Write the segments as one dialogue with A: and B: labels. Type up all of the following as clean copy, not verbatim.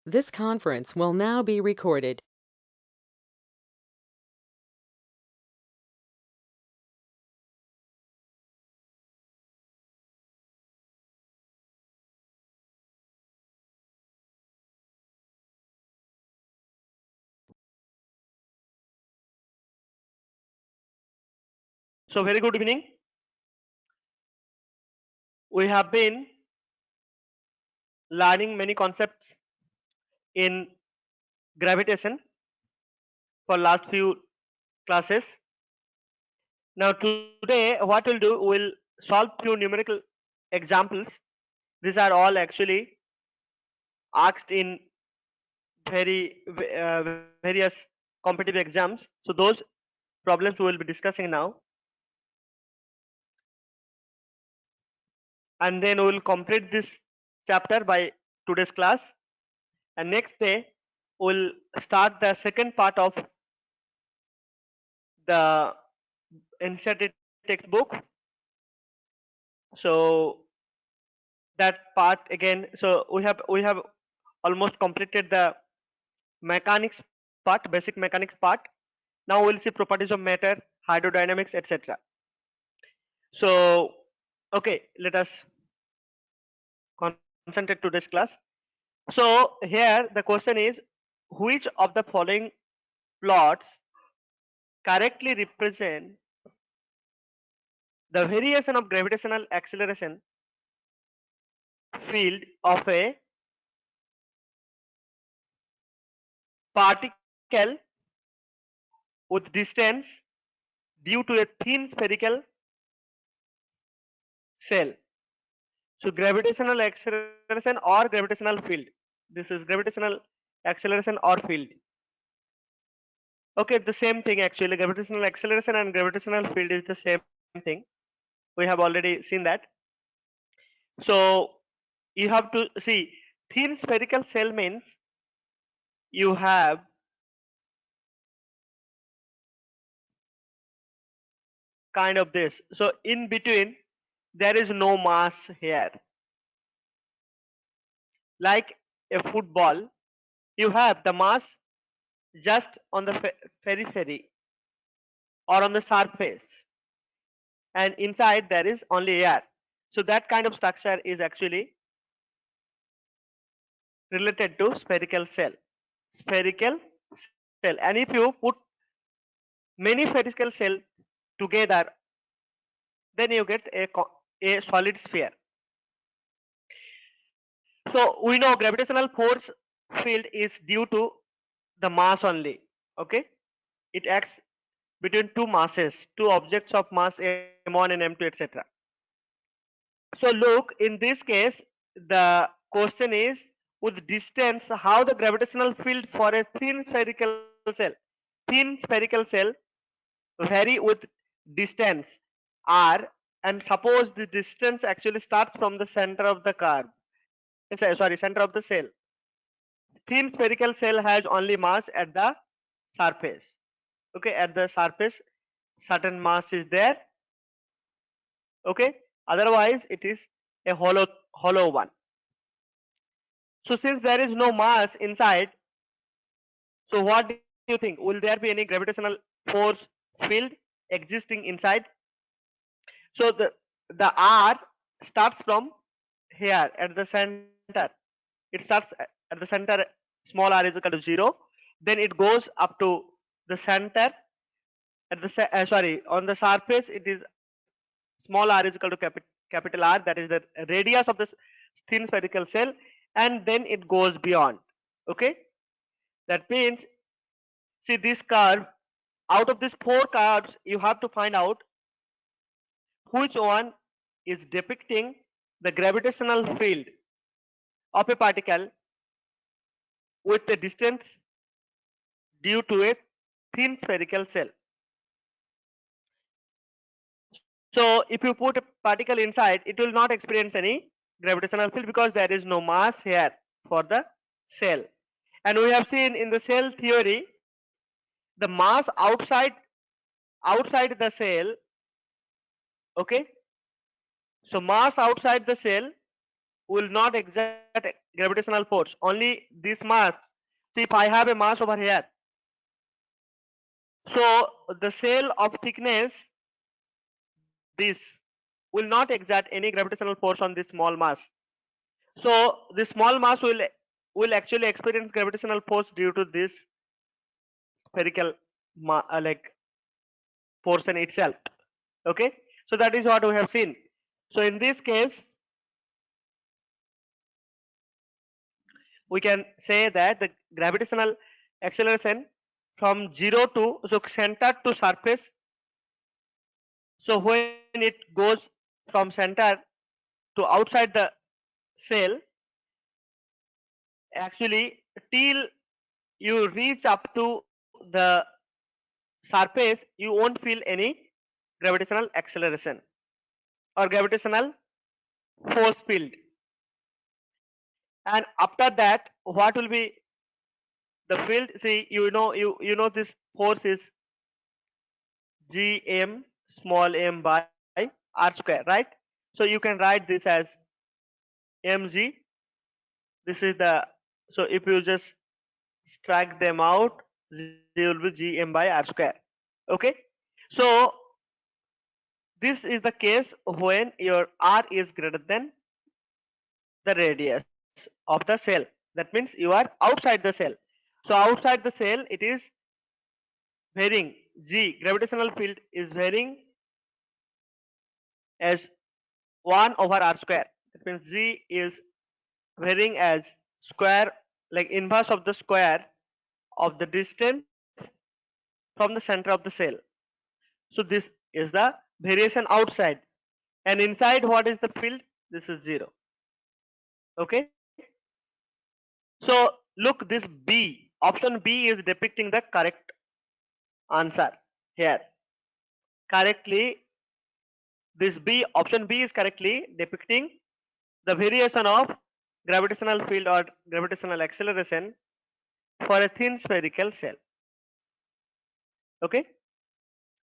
A: This conference will now be recorded.
B: So very good evening. We have been learning many concepts in gravitation for last few classes. Now today what we'll do, we'll solve few numerical examples. These are all actually asked in various competitive exams. So those problems we will be discussing now, and then we will complete this chapter by today's class. And next day we'll start the second part of the inserted textbook. So that part again, so we have almost completed the mechanics part, basic mechanics part. Now we'll see properties of matter, hydrodynamics, etc. So okay, let us concentrate to this class. So here the question is, which of the following plots correctly represent the variation of gravitational acceleration field of a particle with distance due to a thin spherical shell? So gravitational acceleration or gravitational field. This is gravitational acceleration or field. Okay, the same thing actually. Gravitational acceleration and gravitational field is the same thing. We have already seen that. So you have to see, thin spherical shell means you have kind of this. So in between there is no mass here. Like a football, you have the mass just on the periphery or on the surface, and inside there is only air. So that kind of structure is actually related to spherical shell. Spherical shell. And if you put many spherical shell together, then you get a solid sphere. So we know gravitational force field is due to the mass only. Okay, it acts between two masses, two objects of mass m1 and m2, etc. So look, in this case, the question is, with distance, how the gravitational field for a thin spherical cell vary with distance r, and suppose the distance actually starts from the center of the curve. Sorry, center of the cell. Thin spherical cell has only mass at the surface. Okay, at the surface, certain mass is there. Okay, otherwise it is a hollow one. So since there is no mass inside, so what do you think? Will there be any gravitational force field existing inside? So the R starts from here at the center. It starts at the center, small r is equal to 0. Then it goes up to the center. At the on the surface it is small r is equal to capital R. That is the radius of the thin spherical shell, and then it goes beyond. Okay, that means, see this curve. Out of these four curves, you have to find out which one is depicting the gravitational field of a particle with a distance due to a thin spherical shell. So if you put a particle inside, it will not experience any gravitational field because there is no mass here for the shell. And we have seen in the shell theory, the mass outside the shell. Okay, so mass outside the shell will not exert gravitational force. Only this mass. See, if I have a mass over here, so the cell of thickness this will not exert any gravitational force on this small mass. So the small mass will actually experience gravitational force due to this spherical like portion itself. Okay, so that is what we have seen. So in this case, we can say that the gravitational acceleration from 0 to so center to surface. So when it goes from center to outside the cell, actually till you reach up to the surface, you won't feel any gravitational acceleration or gravitational force field. And after that, what will be the field? See, you know this force is Gm small m by r square, right? So you can write this as mg. This is the, so if you just strike them out, they will be Gm by r square. Okay, so this is the case when your r is greater than the radius of the cell. That means you are outside the cell. So outside the cell, it is varying. G gravitational field is varying as 1 over r square. That means G is varying as square, like inverse of the square of the distance from the center of the cell. So this is the variation outside, and inside what is the field? This is 0. Okay, so look, this B, option B is depicting the correct answer here. Correctly, this B, option B is correctly depicting the variation of gravitational field or gravitational acceleration for a thin spherical cell. Okay,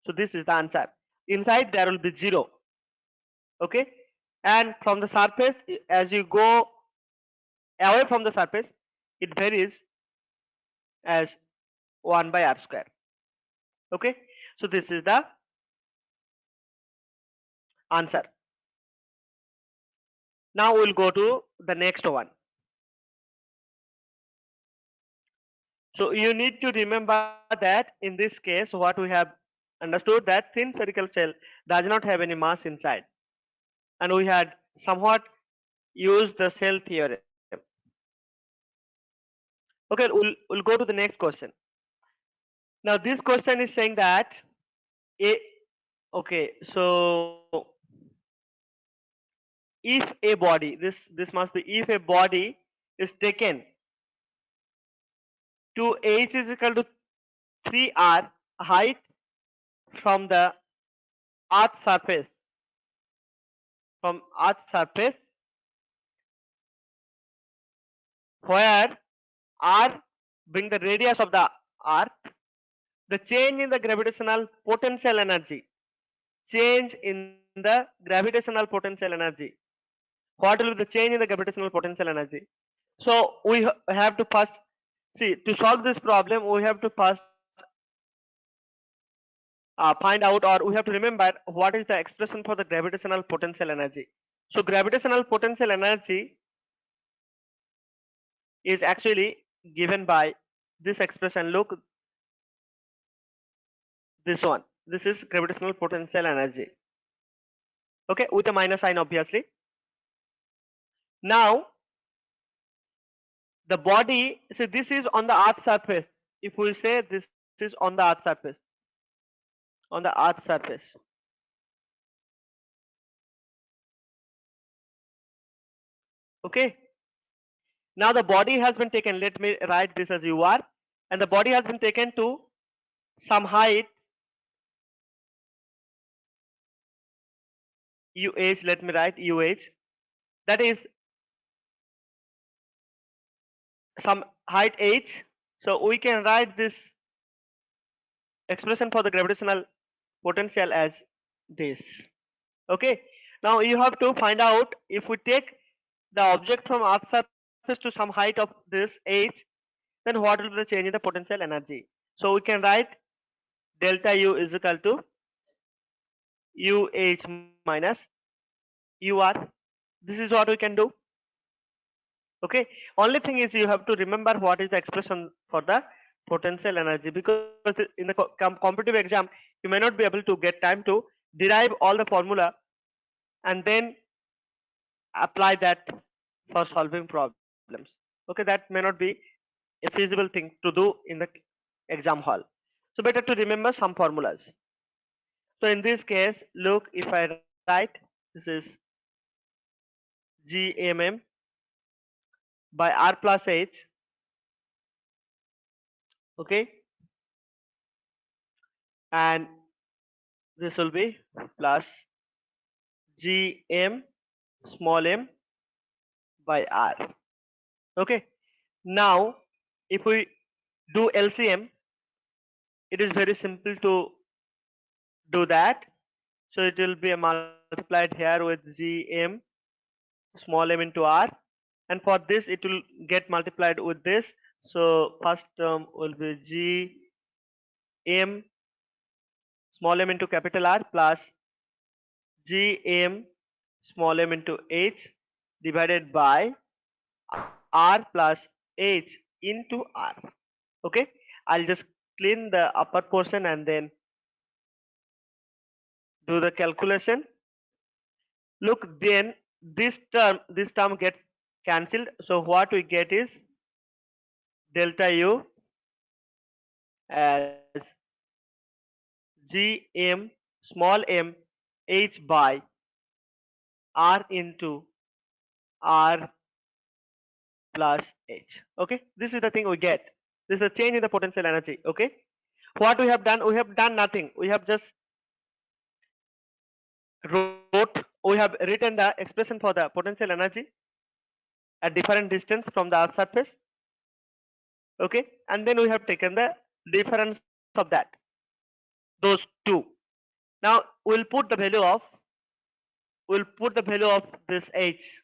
B: so this is the answer. Inside there will be 0. Okay, and from the surface, as you go away from the surface, it varies as 1 by r square. Okay, so this is the answer. Now we'll go to the next one. So you need to remember that in this case, what we have understood, that thin spherical cell does not have any mass inside, and we had somewhat used the cell theorem. Okay, we'll go to the next question. Now this question is saying that a, okay, so if a body, this must be if a body is taken to h is equal to 3r height from the earth surface, from earth surface, where r being the radius of the earth, the change in the gravitational potential energy, change in the gravitational potential energy, what will be the change in the gravitational potential energy? So we have to first see, to solve this problem, we have to first find out, or we have to remember what is the expression for the gravitational potential energy. So gravitational potential energy is actually given by this expression. Look, this one, this is gravitational potential energy. Okay, with a minus sign obviously. Now the body, see, this is on the earth surface. If we say this is on the earth surface, on the earth surface, okay, now the body has been taken, let me write this as u r, and the body has been taken to some height uh, let me write that is some height h. So we can write this expression for the gravitational potential as this. Okay, now you have to find out, if we take the object from Earth's surface to some height of this h, then what will be the change in the potential energy? So we can write delta U is equal to UH minus UR. This is what we can do. Okay. Only thing is you have to remember what is the expression for the potential energy, because in the competitive exam you may not be able to get time to derive all the formula and then apply that for solving problems. Okay, that may not be a feasible thing to do in the exam hall. So better to remember some formulas. So in this case, look, if I write, this is GMM by R plus H, okay, and this will be plus GM small m by R. Okay, now if we do LCM, it is very simple to do that. So it will be multiplied here with GM small m into R, and for this it will get multiplied with this. So first term will be GM small m into capital R plus GM small m into H divided by R plus H into R. Okay, I'll just clean the upper portion and then do the calculation. Look, then this term gets cancelled, so what we get is delta U as GM small m H by R into R plus H. Okay, this is the thing we get. This is a change in the potential energy. Okay, what we have done? We have done nothing. We have just we have written the expression for the potential energy at different distance from the Earth surface. Okay, and then we have taken the difference of that, those two. Now we'll put the value of this H.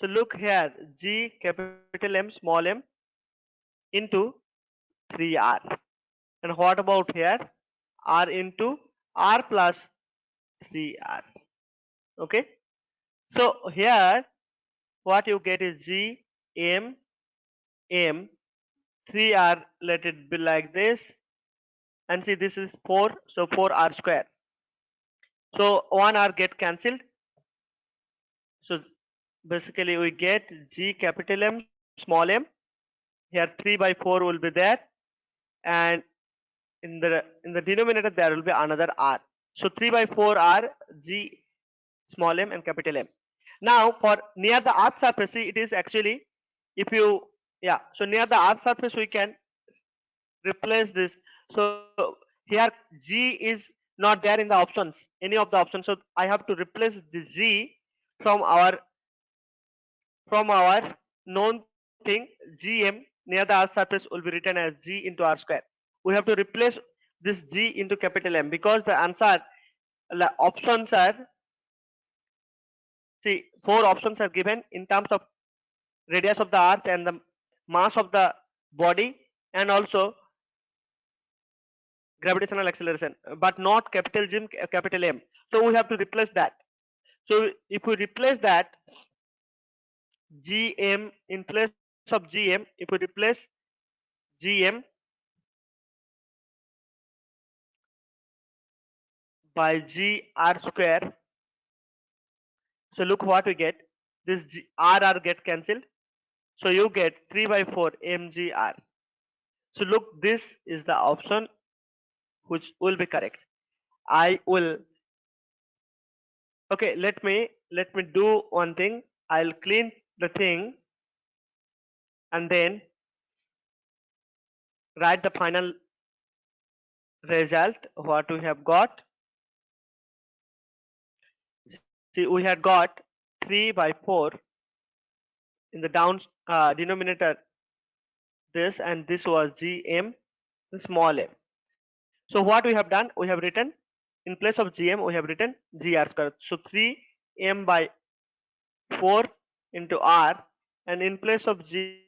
B: So look here, G capital M small m into 3R, and what about here, R into R plus 3R. Okay, so here what you get is G M M 3R, let it be like this, and see this is 4, so 4R square, so 1R get cancelled. So basically we get G capital M small m, here 3 by 4 will be there, and in the denominator there will be another R, so 3 by 4 R G small m and capital M. Now for near the Earth surface, see, it is actually, if you, yeah, so near the Earth surface we can replace this. So here G is not there in the options, any of the options, so I have to replace the G from our known thing. GM near the Earth surface will be written as G into R square. We have to replace this G into capital M, because the answer options are, see, 4 options are given in terms of radius of the Earth and the mass of the body, and also gravitational acceleration, but not capital G, capital M. So we have to replace that. So if we replace that GM in place of GM, if we replace GM by GR square, so look what we get. This RR get cancelled, so you get 3 by 4 mgr. So look, this is the option which will be correct. I will, okay, let me do one thing. I'll clean the thing and then write the final result what we have got. See, we had got 3 by 4 in the down denominator, this, and this was gm small m. So what we have done, we have written in place of gm we have written gr square. So 3m by 4 into r, and in place of g,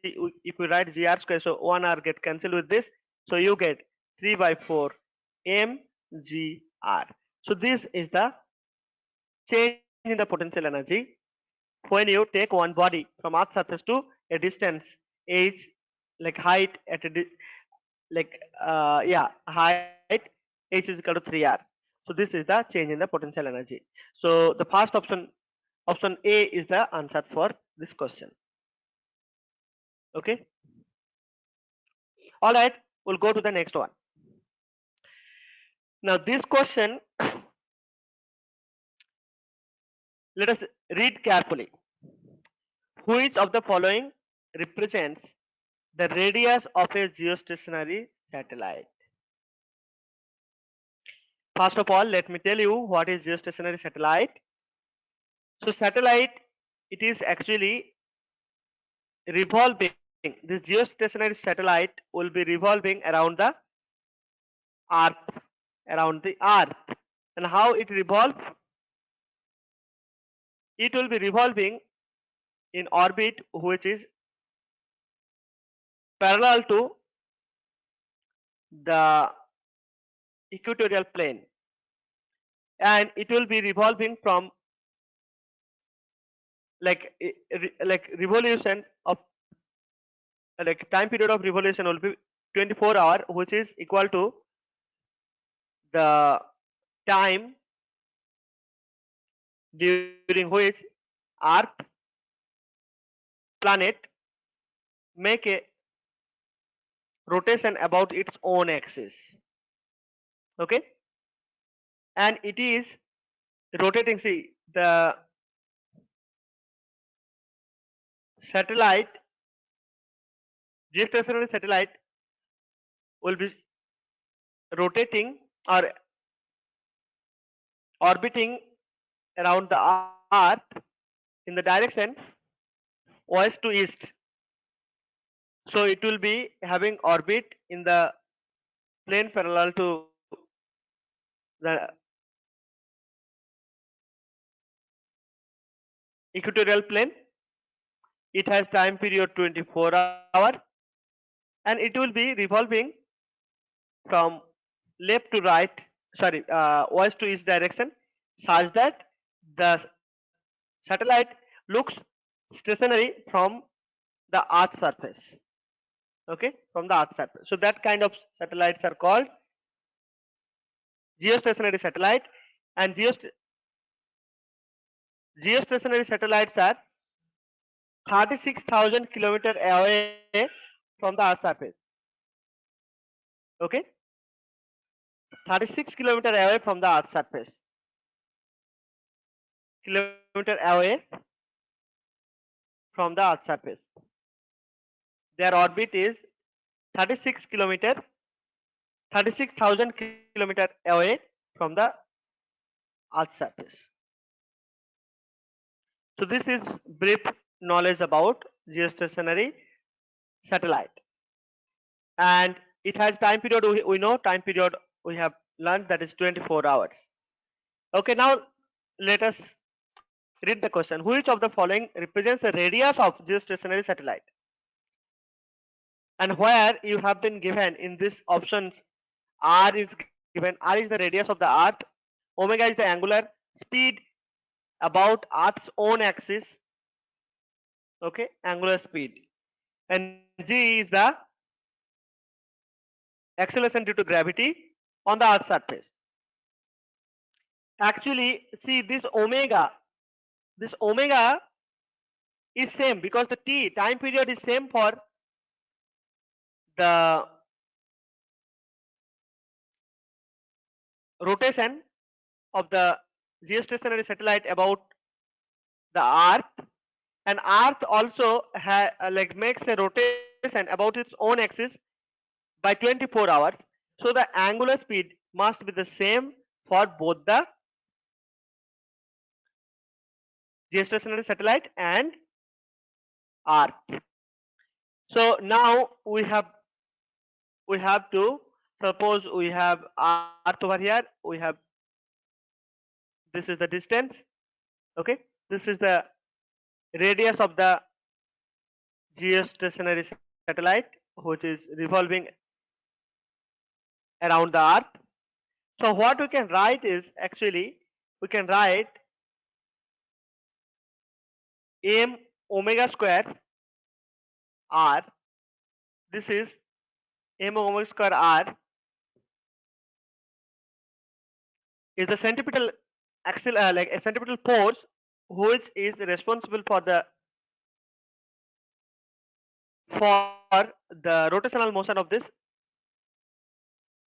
B: if we write gr square, so 1r get cancelled with this, so you get 3 by 4 mgr. So this is the change in the potential energy when you take one body from Earth's surface to a distance h, like height at a like height h is equal to 3r. So this is the change in the potential energy. So the first option A is the answer for this question. Okay. All right. We'll go to the next one. Now this question, let us read carefully. Which of the following represents the radius of a geostationary satellite? First of all, let me tell you what is geostationary satellite. So satellite, it is actually revolving. This geostationary satellite will be revolving around the Earth, around the Earth. And how it revolves? It will be revolving in orbit which is parallel to the equatorial plane, and it will be revolving from like revolution of like time period of revolution will be 24 hour, which is equal to the time during which Earth planet make a rotation about its own axis. Okay, and it is rotating. See, the satellite, geostationary satellite, will be rotating or orbiting around the Earth in the direction west to east. So it will be having orbit in the plane parallel to the equatorial plane. It has time period 24 hour, and it will be revolving from left to right, sorry, west to east direction, such that the satellite looks stationary from the Earth's surface. Okay, from the Earth's surface. So that kind of satellites are called geostationary satellite, and geostationary satellites are 36,000 kilometer away from the Earth's surface. Okay, 36 kilometer away from the Earth's surface. Kilometer away from the Earth's surface. Their orbit is 36 kilometer, 36,000 kilometer away from the Earth's surface. So this is brief knowledge about geostationary satellite, and it has time period. We know time period we have learned, that is 24 hours. Okay, now let us read the question. Which of the following represents the radius of geostationary satellite? And where you have been given in this options, r is given. R is the radius of the Earth. Omega is the angular speed about Earth's own axis. Okay, angular speed. And g is the acceleration due to gravity on the Earth's surface. Actually, see, this omega is same because the t time period is same for the rotation of the geostationary satellite about the Earth, and Earth also makes a rotation about its own axis by 24 hours. So the angular speed must be the same for both the geostationary satellite and Earth. So now we have to suppose we have Earth over here. We have, this is the distance. Okay, this is the radius of the geostationary satellite, which is revolving around the earth. So what we can write is, actually we can write m omega square r. This is m omega square r is the centripetal axle, like a centripetal force, which is responsible for the rotational motion of this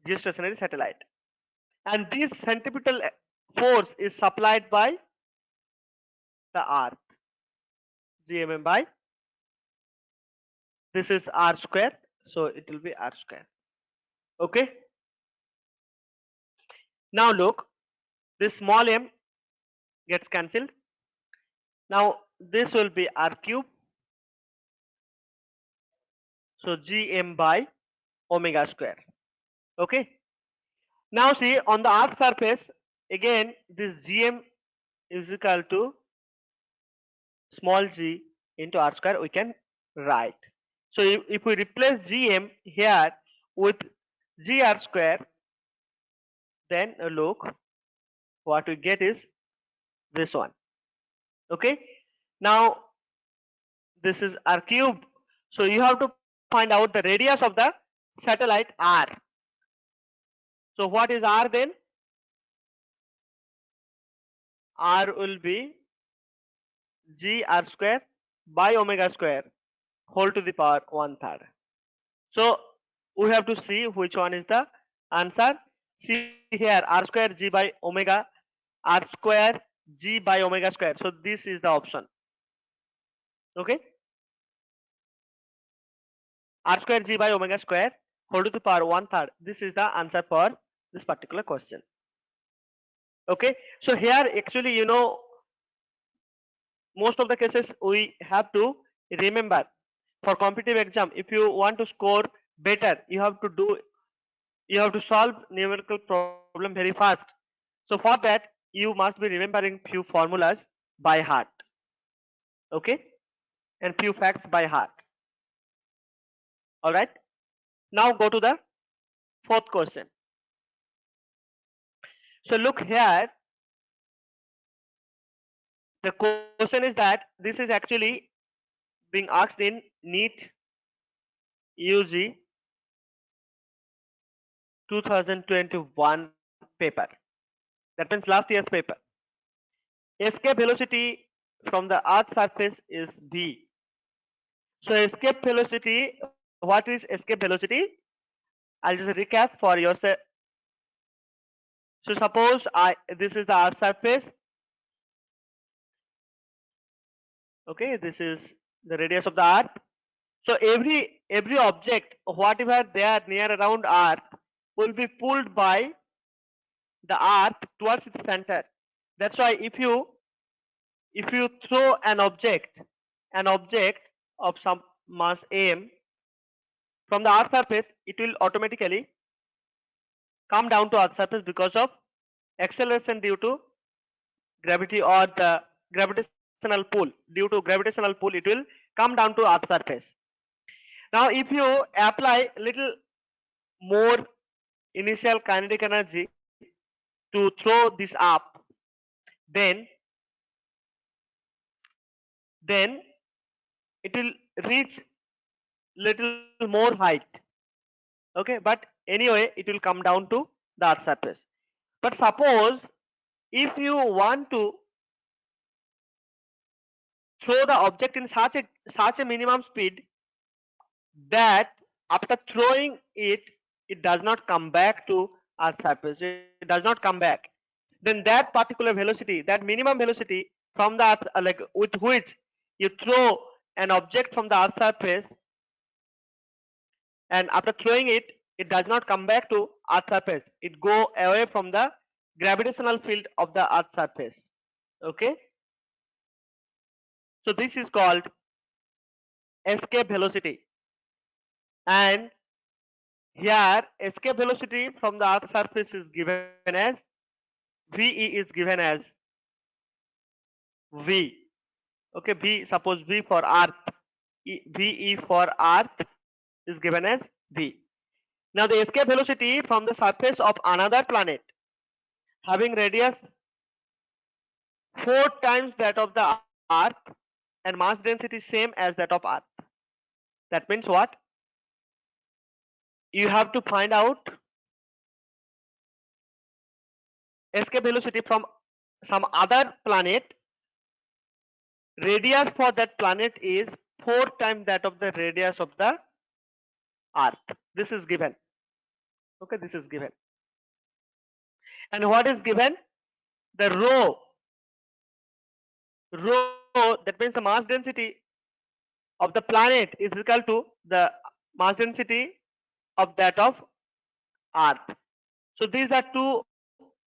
B: geostationary satellite. And this centripetal force is supplied by the earth, gmm by, this is r square, so it will be r square. Okay, now look, this small m gets cancelled. Now this will be r cube, so gm by omega square. Okay, now see, on the earth surface, again this gm is equal to small g into r square, we can write. So if we replace gm here with gr square, then look, what we get is this one. Okay, now this is r cube, so you have to find out the radius of the satellite r. So what is r then? R will be g r square by omega square whole to the power 1/3. So we have to see which one is the answer. See here, r square g by omega, r square g by omega square. So this is the option. Okay, r square g by omega square whole to the power 1/3. This is the answer for this particular question. Okay, so here actually, most of the cases we have to remember, for competitive exam, if you want to score better, you have to solve numerical problem very fast. So for that, you must be remembering few formulas by heart. Okay, and few facts by heart. All right, now go to the fourth question. So look here, the question is that this is actually being asked in NEET UG 2021 paper. That means last year's paper. Escape velocity from the earth surface is v. So escape velocity, what is escape velocity? I'll just recap for yourself. So suppose this is the earth surface. Okay, this is the radius of the earth. So every object, whatever they are near around earth, will be pulled by the earth towards its center. That's why if you throw an object of some mass m from the earth surface, it will automatically come down to earth surface because of acceleration due to gravity, or the gravitational pull. Due to gravitational pull, it will come down to earth surface. Now if you apply little more initial kinetic energy to throw this up, then it will reach little more height. Okay, but anyway it will come down to the earth surface. But suppose if you want to throw the object in such a minimum speed that after throwing it, it does not come back to earth surface, it does not come back, then that particular velocity, that minimum velocity from the earth, like with which you throw an object from the earth surface, and after throwing it, it does not come back to earth surface, it go away from the gravitational field of the earth surface. Okay, so this is called escape velocity. And here escape velocity from the earth surface is given as ve, is given as v. Okay, V, suppose V for Earth, VE for Earth is given as V. Now the escape velocity from the surface of another planet having radius 4 times that of the Earth and mass density same as that of Earth. That means what? You have to find out escape velocity from some other planet. Radius for that planet is 4 times that of the radius of the Earth. This is given. Okay, this is given. And what is given? The rho, that means the mass density of the planet is equal to the mass density of that of Earth. So these are two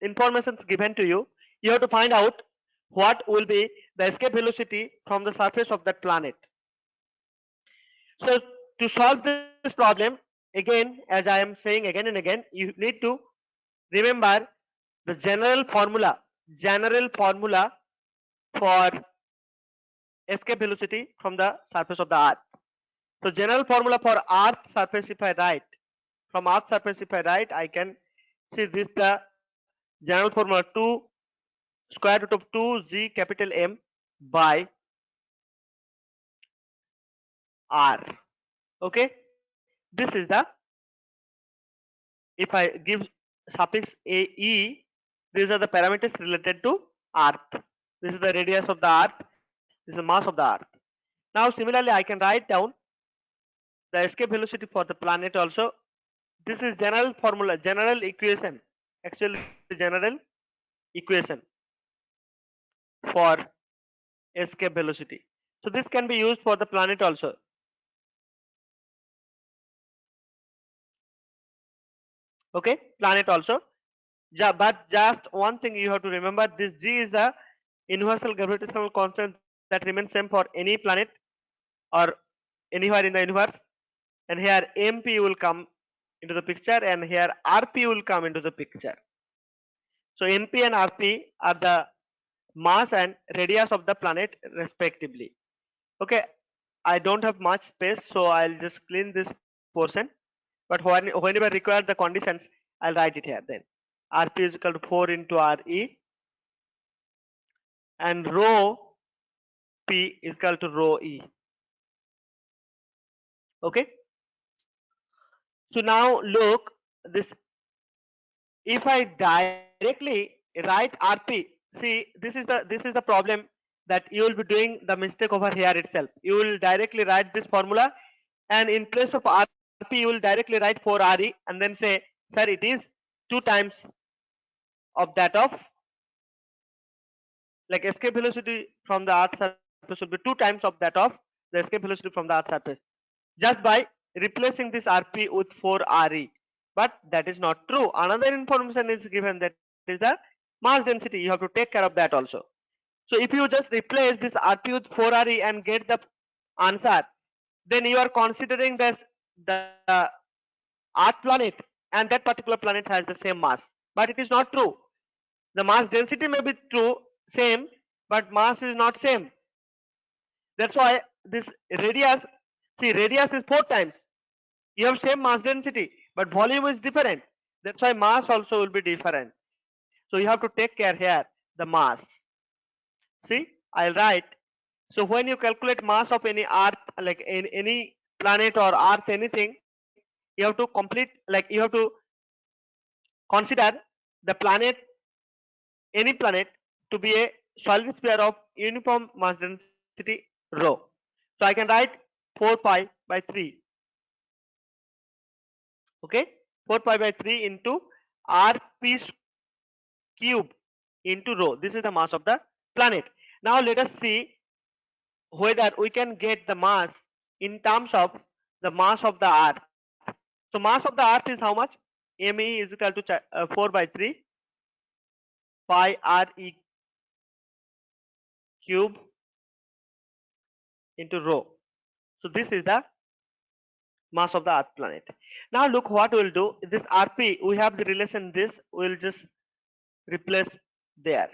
B: informations given to you. You have to find out what will be the escape velocity from the surface of that planet. So to solve this problem, again, as I am saying again and again, you need to remember the general formula for escape velocity from the surface of the Earth. So general formula for Earth surface, if I write, from Earth surface if I write, I can see this the general formula 2 square root of 2 G capital M by R. Okay, this is the, if I give suffix AE, these are the parameters related to Earth. This is the radius of the Earth, this is the mass of the Earth. Now similarly I can write down the escape velocity for the planet also. This is general formula, general equation, actually general equation for escape velocity. So this can be used for the planet also. Okay, planet also. But just one thing you have to remember, this G is the universal gravitational constant that remains same for any planet or anywhere in the universe. And here MP will come into the picture and here RP will come into the picture. So MP and RP are the mass and radius of the planet respectively. Okay, I don't have much space, so I'll just clean this portion. But whenever required the conditions, I'll write it here then. RP is equal to 4 into RE and rho P is equal to rho E. Okay. So now look this. If I directly write RP, see this is the problem that you will be doing the mistake over here itself. You will directly write this formula, and in place of RP you will directly write 4RE and then say, sir, it is 2 times of that of, like, escape velocity from the Earth surface will be 2 times of that of the escape velocity from the Earth surface, just by replacing this RP with 4RE. But that is not true. Another information is given, that is the mass density. You have to take care of that also. So if you just replace this RP with 4RE and get the answer, then you are considering this the Earth planet, and that particular planet has the same mass. But it is not true. The mass density may be true, same, but mass is not same. That's why this radius, see, radius is 4 times. You have same mass density, but volume is different. That's why mass also will be different. So you have to take care here the mass. See, I'll write. So when you calculate mass of any Earth, like in any planet or Earth, anything, you have to complete, like you have to consider the planet, any planet, to be a solid sphere of uniform mass density rho. So I can write 4 pi by 3. Okay, 4 pi by 3 into rp cube into rho. This is the mass of the planet. Now let us see whether we can get the mass in terms of the mass of the Earth. So mass of the Earth is how much? Me is equal to 4 by 3 pi re cube into rho. So this is the mass of the Earth planet. Now look what we'll do. This rp, we have the relation, this we'll just replace there.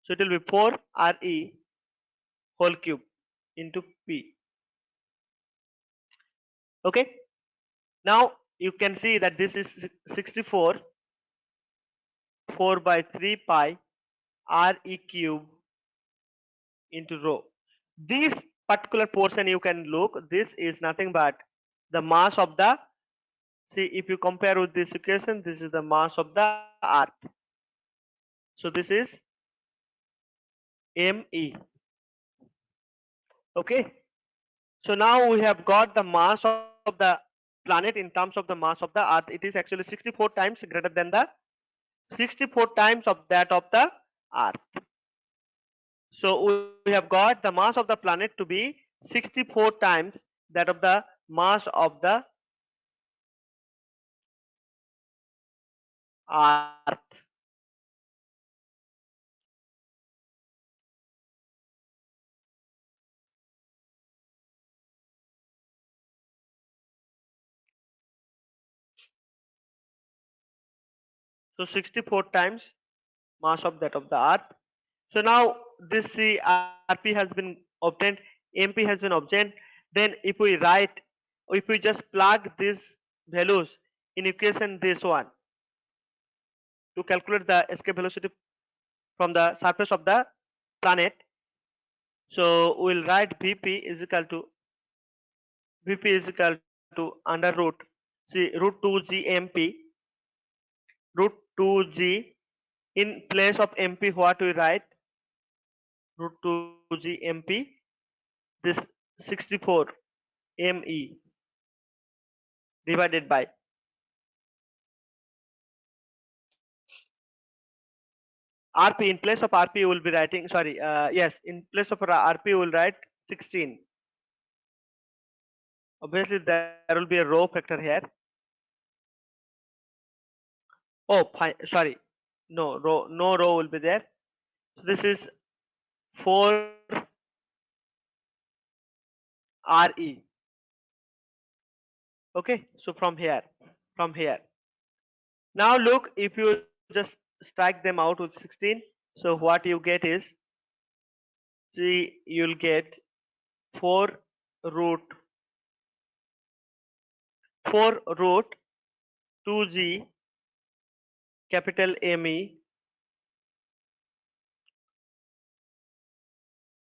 B: So it will be 4 re whole cube into P. Okay. Now you can see that this is 64 4 by 3 pi Re cube into rho. This particular portion you can look, this is nothing but the mass of the, see if you compare with this equation, this is the mass of the earth. So this is Me. Okay. So now we have got the mass of the planet in terms of the mass of the earth. It is actually 64 times greater than the 64 times of that of the earth. So we have got the mass of the planet to be 64 times that of the mass of the earth. So 64 times mass of that of the earth. So now this RP has been obtained, MP has been obtained. Then if we write, if we just plug these values in equation this one to calculate the escape velocity from the surface of the planet. So we'll write Vp is equal to under root, see root 2 GMP, root 2G. In place of MP, what we write? Root 2G MP, this 64 ME divided by RP. In place of RP, we will be writing, sorry, yes, in place of RP, we will write 16. Obviously, there will be a row factor here. Oh, fine, sorry, no row will be there. So this is 4 RE. Okay, so from here. Now look, if you just strike them out with 16, so what you get is, see, you'll get 4 root 4 root 2G capital ME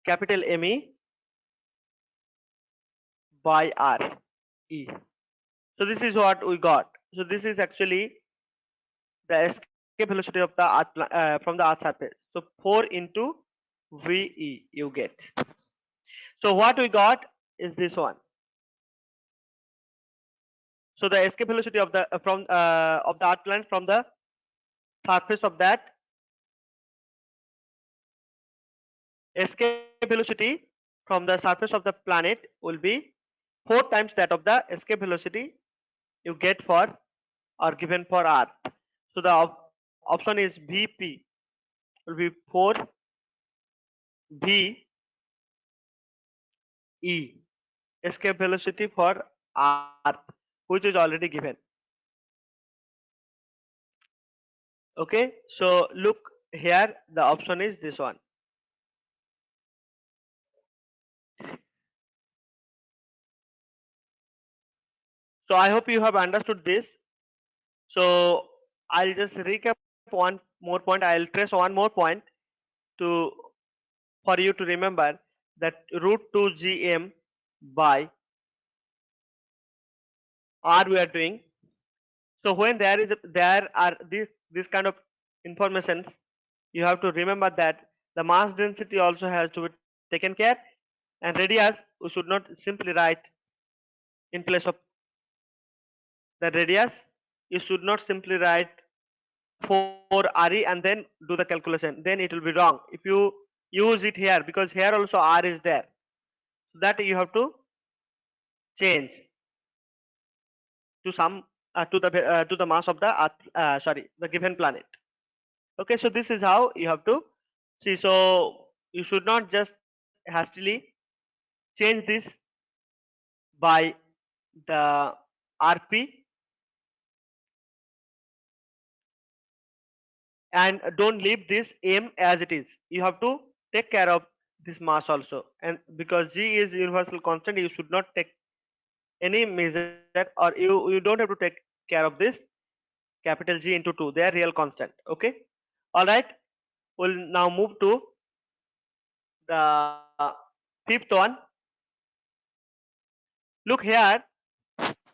B: capital ME by R E. So this is what we got. So this is actually the escape velocity of the earth from the earth surface. So 4 into VE you get. So what we got is this one. So the escape velocity of the of the earth planet from the surface of that, escape velocity from the surface of the planet will be 4 times that of the escape velocity you get for or given for earth. So the option is Vp will be 4 VE, escape velocity for earth, which is already given. Okay, so look here, the option is this one. So I hope you have understood this. So I'll just recap one more point. I'll trace one more point to for you to remember that root 2 GM by R we are doing. So when there are this kind of information, you have to remember that the mass density also has to be taken care, and radius we should not simply write in place of the radius. You should not simply write 4 RE and then do the calculation. Then it will be wrong. If you use it here, because here also R is there, so that you have to change to some to the mass of the earth, sorry, the given planet. Okay, so this is how you have to see. So you should not just hastily change this by the RP, and don't leave this M as it is. You have to take care of this mass also, and because G is universal constant, you should not take any measure, or you don't have to take care of this capital G into 2. They are real constant. Okay, all right. We'll now move to the fifth one. Look here.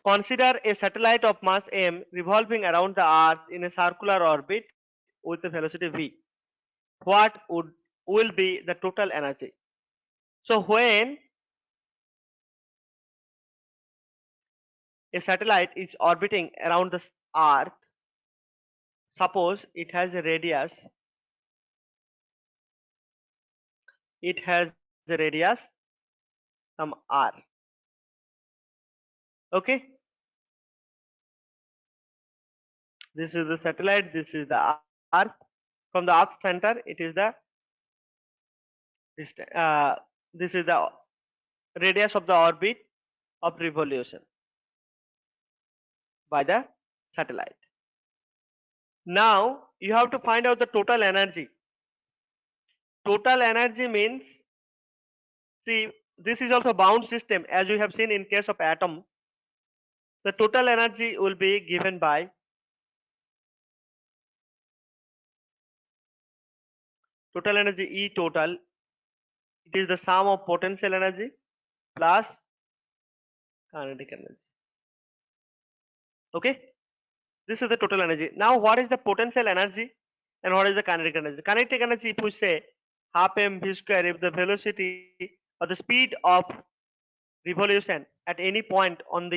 B: Consider a satellite of mass m revolving around the Earth in a circular orbit with a velocity v. What will be the total energy? So when a satellite is orbiting around the Earth, suppose it has a radius, some r. Okay, this is the satellite, this is the Earth. From the Earth center, it is the this is the radius of the orbit of revolution by the satellite. Now you have to find out the total energy. Total energy means, see, this is also bound system, as we have seen in case of atom. The total energy will be given by total energy E total. It is the sum of potential energy plus kinetic energy. Okay, this is the total energy. Now what is the potential energy and what is the kinetic energy? Kinetic energy, if we say half mv square, if the velocity or the speed of revolution at any point on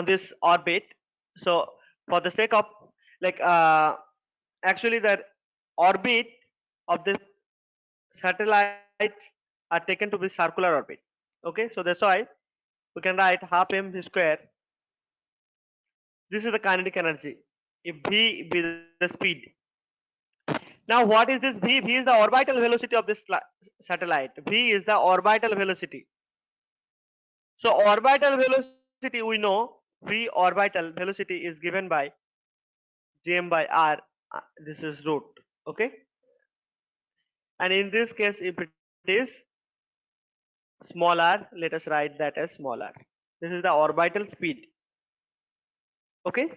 B: this orbit. So for the sake of, like, actually the orbit of the satellites are taken to be circular orbit. Okay, so that's why we can write half mv square. This is the kinetic energy if v be the speed. Now what is this v? V is the orbital velocity of this satellite. V is the orbital velocity. So orbital velocity, we know v orbital velocity is given by gm by r. This is root. Okay, and in this case, if it is small r, let us write that as small r. This is the orbital speed. Okay,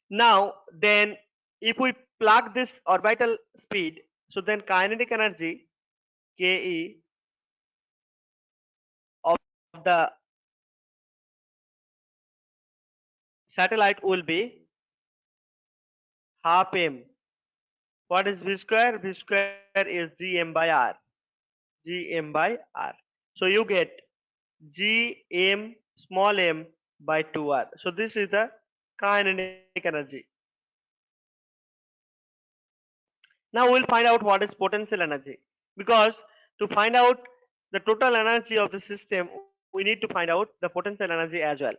B: now then if we plug this orbital speed, so then kinetic energy ke of the satellite will be half m. What is v square? V square is gm by r. Gm by r. So you get gm small m by 2r. So this is the kinetic energy. Now we'll find out what is potential energy, because to find out the total energy of the system, we need to find out the potential energy as well,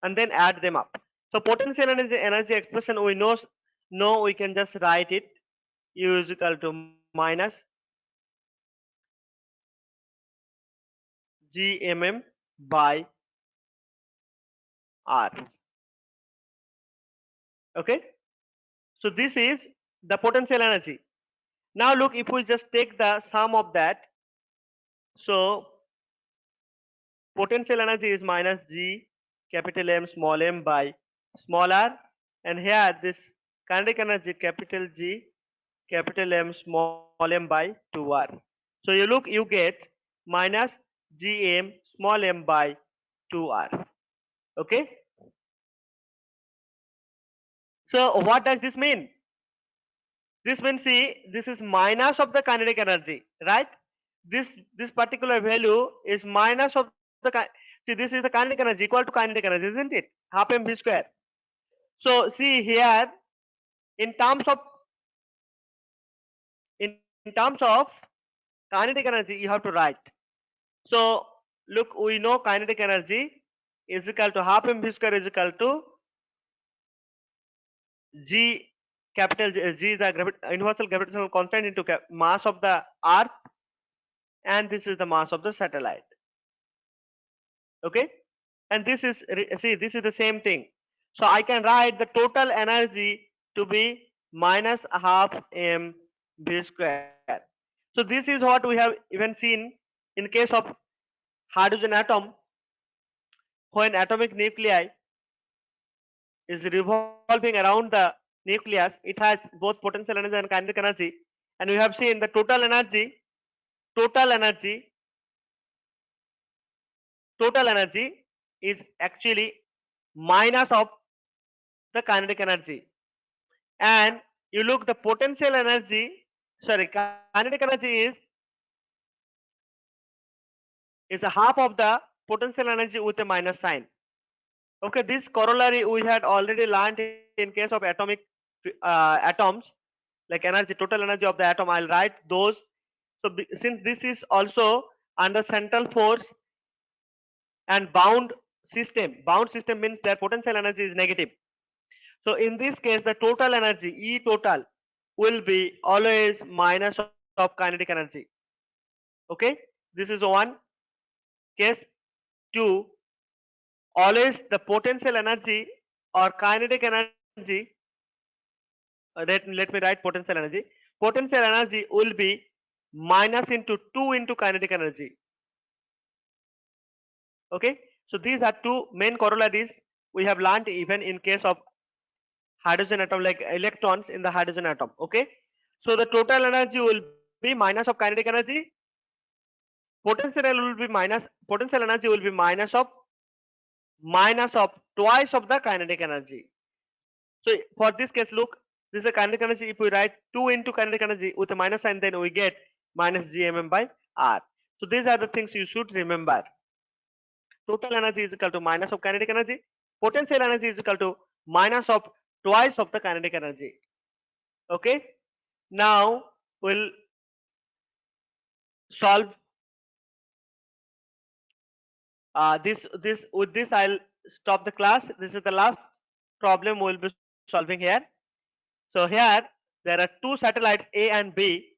B: and then add them up. So potential energy expression we know we can just write it U is equal to minus gmm by r. Okay, so this is the potential energy. Now look, if we just take the sum of that, so potential energy is minus g capital M small m by small r, and here this kinetic energy capital G capital M small m by 2r. So you look, you get minus gm small m by 2r. Okay, so what does this mean? This means, see, this is minus of the kinetic energy, right? This particular value is minus of the see, this is the kinetic energy equal to kinetic energy, isn't it? Half mv square. So see here, in terms of kinetic energy, you have to write. So look, we know kinetic energy is equal to half mv square is equal to g capital G is the universal gravitational constant into mass of the earth, and this is the mass of the satellite. Okay, and this is, see, this is the same thing. So I can write the total energy to be minus half mv square. So this is what we have even seen in case of hydrogen atom. When atomic nuclei is revolving around the nucleus, it has both potential energy and kinetic energy. And we have seen the total energy, total energy is actually minus of the kinetic energy. And you look the potential energy, sorry, kinetic energy is a half of the potential energy with a minus sign. Okay, this corollary we had already learned in case of atomic atoms, like energy, total energy of the atom. I'll write those. So since this is also under central force and bound system means that potential energy is negative. So in this case, the total energy E total will be always minus of kinetic energy. Okay, this is one case. Two, always the potential energy or kinetic energy. Let me write potential energy. Potential energy will be minus into 2 into kinetic energy. Okay, so these are two main corollaries we have learned even in case of hydrogen atom, like electrons in the hydrogen atom. Okay, so the total energy will be minus of kinetic energy. Potential energy will be minus of twice of the kinetic energy. So for this case, look, this is a kinetic energy. If we write 2 into kinetic energy with a minus sign, then we get minus gmm by r. So these are the things you should remember. Total energy is equal to minus of kinetic energy. Potential energy is equal to minus of twice of the kinetic energy. Okay. Now we'll solve this. With this, I'll stop the class. This is the last problem we'll be solving here. So here there are two satellites A and B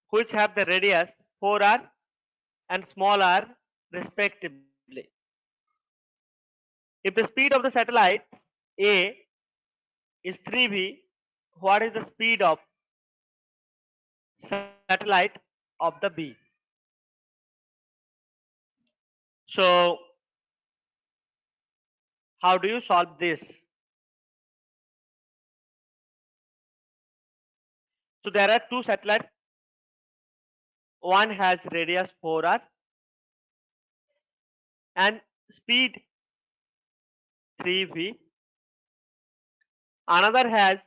B: which have the radius 4r and small r respectively. If the speed of the satellite A is 3v, what is the speed of satellite of the B? So how do you solve this? So there are two satellites. One has radius 4r and speed 3v. Another has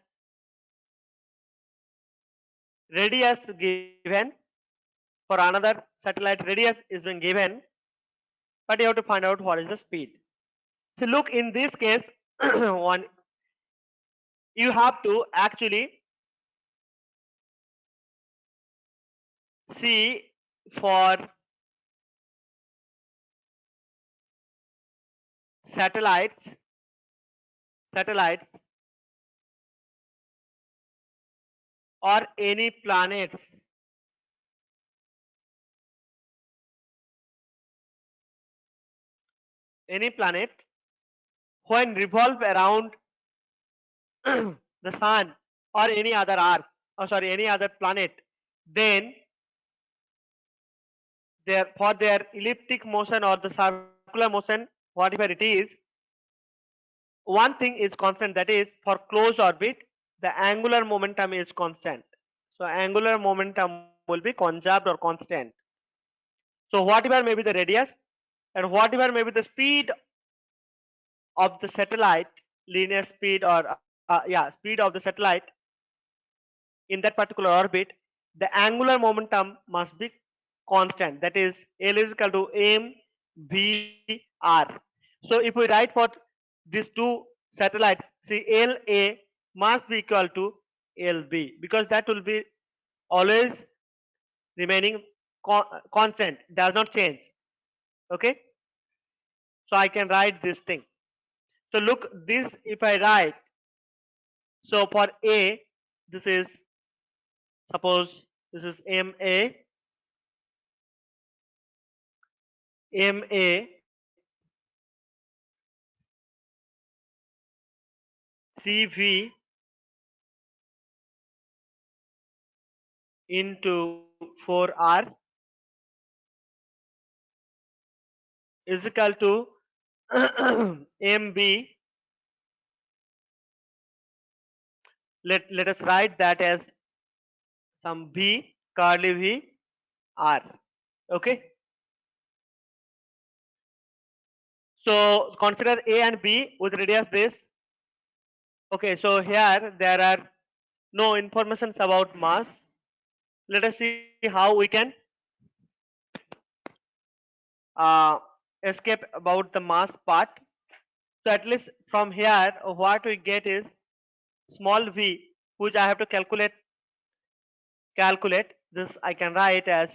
B: radius given. For another satellite, radius is being given, but you have to find out what is the speed. So look, in this case, one, you have to actually see for satellites or any planets when revolve around the sun or any other earth, or sorry, any other planet, then for their elliptic motion or the circular motion, whatever it is, one thing is constant, that is for closed orbit the angular momentum is constant. So angular momentum will be conserved or constant. So whatever may be the radius and whatever may be the speed of the satellite, linear speed, or speed of the satellite in that particular orbit, the angular momentum must be constant, that is L is equal to m v r. So if we write for these two satellites, see, LA must be equal to LB, because that will be always remaining constant, does not change. Okay, so I can write this thing. So look, this if I write, so for A, this is, suppose this is MA CV into 4R is equal to MB. Let us write that as some B curly V R. Okay. So consider A and B with radius this. Okay. So here there are no informations about mass. Let us see how we can uh, escape about the mass part. So at least from here, what we get is small v, which I have to calculate. This I can write as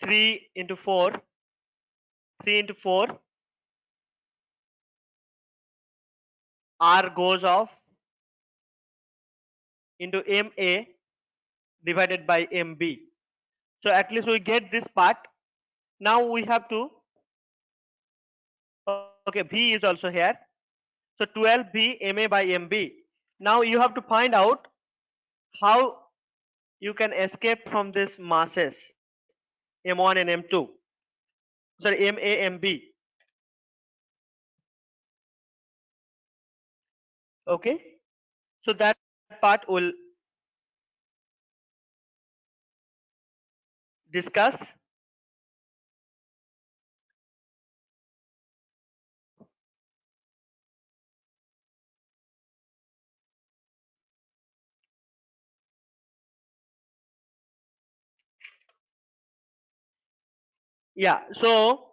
B: 3 into 4, 3 into 4, R goes off into MA divided by MB. So at least we get this part. Now we have to, okay, V is also here. So 12B MA by MB. Now you have to find out how you can escape from this masses M1 and M2. Sorry, MA, MB. Okay. So that part will discuss. Yeah. So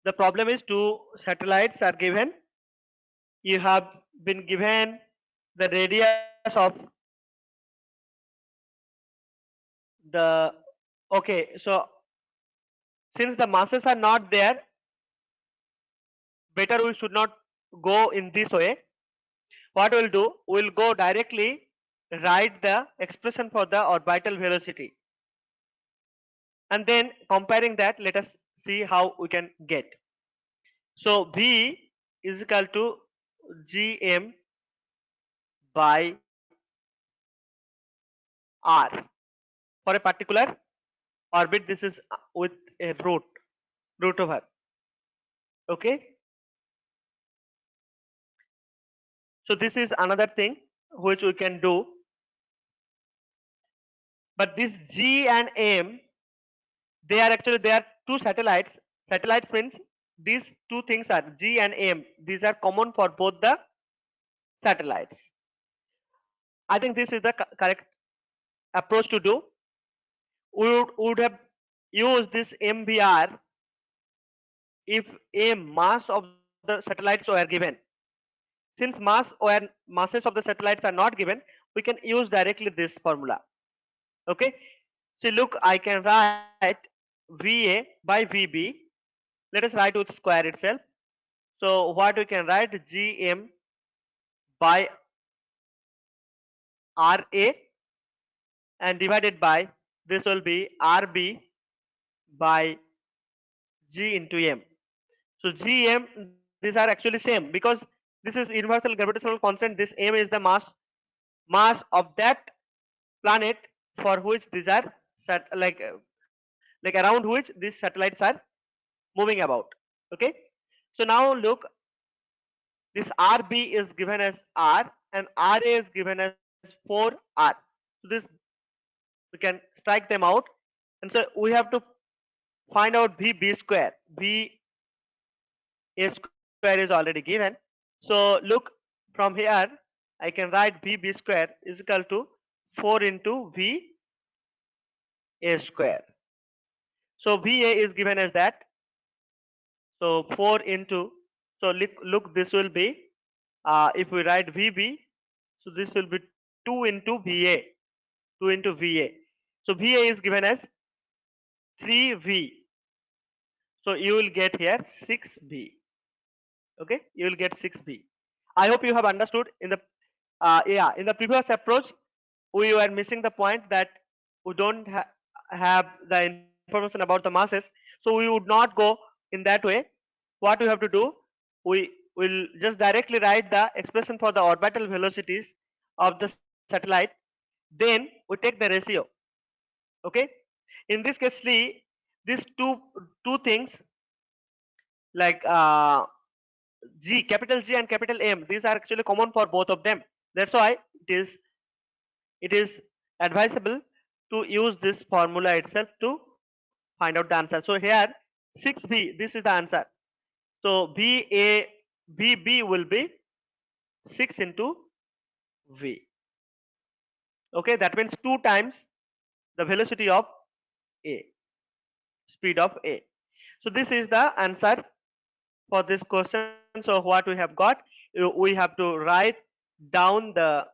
B: the problem is two satellites are given. You have been given the radius of the, okay, so since the masses are not there, better we should not go in this way. What we'll do, we'll go directly write the expression for the orbital velocity, and then comparing that, let us see how we can get. So V is equal to Gm by R for a particular orbit. This is with a root over. Okay. So this is another thing which we can do. But this G and M, they are two satellites. Satellites means these two things are G and M. These are common for both the satellites. I think this is the correct approach to do. We would have used this MVR if a mass of the satellites were given. Since masses of the satellites are not given, we can use directly this formula. Okay. So look, I can write VA by VB. Let us write with square itself. So what we can write, GM by RA, and divided by, this will be RB by G into M. So GM, these are actually same because this is universal gravitational constant. This M is the mass of that planet for which these are like around which these satellites are moving about. Okay. So now look, this RB is given as R and RA is given as 4R. So this, we can strike them out, and so we have to find out VB square. VA square is already given. So look, from here I can write VB square is equal to 4 into VA square. So VA is given as that. So 4 into, so look, this will be, if we write VB, so this will be 2 into VA, 2 into VA. So VA is given as 3V. So you will get here 6V. Okay, you will get 6V. I hope you have understood. In the in the previous approach, we were missing the point that we don't have the information about the masses, so we would not go in that way. What we have to do, we will just directly write the expression for the orbital velocities of the satellite, then we take the ratio. Okay, in this case, see, these two things, like G, capital G and capital M, these are actually common for both of them. That's why it is advisable to use this formula itself to find out the answer. So here 6V, this is the answer. So VB will be 6 into V. Okay, that means 2 times the velocity of A, speed of A. So this is the answer for this question. So what we have got, we have to write down the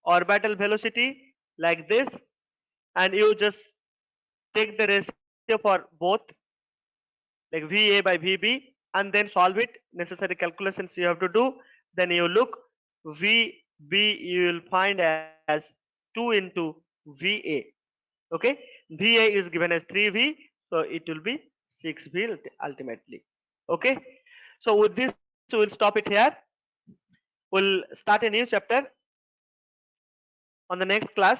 B: orbital velocity like this, and you just take the ratio for both, like VA by VB, and then solve it. Necessary calculations you have to do. Then you look VB, you will find as 2 into VA. Okay, VA is given as 3V, so it will be 6V ultimately. Okay, so with this we'll stop it here. We'll start a new chapter on the next class.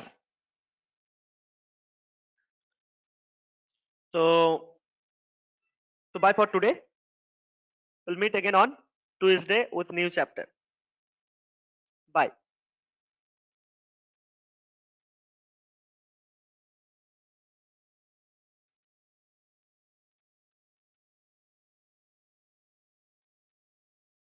B: So, so bye for today. We'll meet again on Tuesday with new chapter. Bye.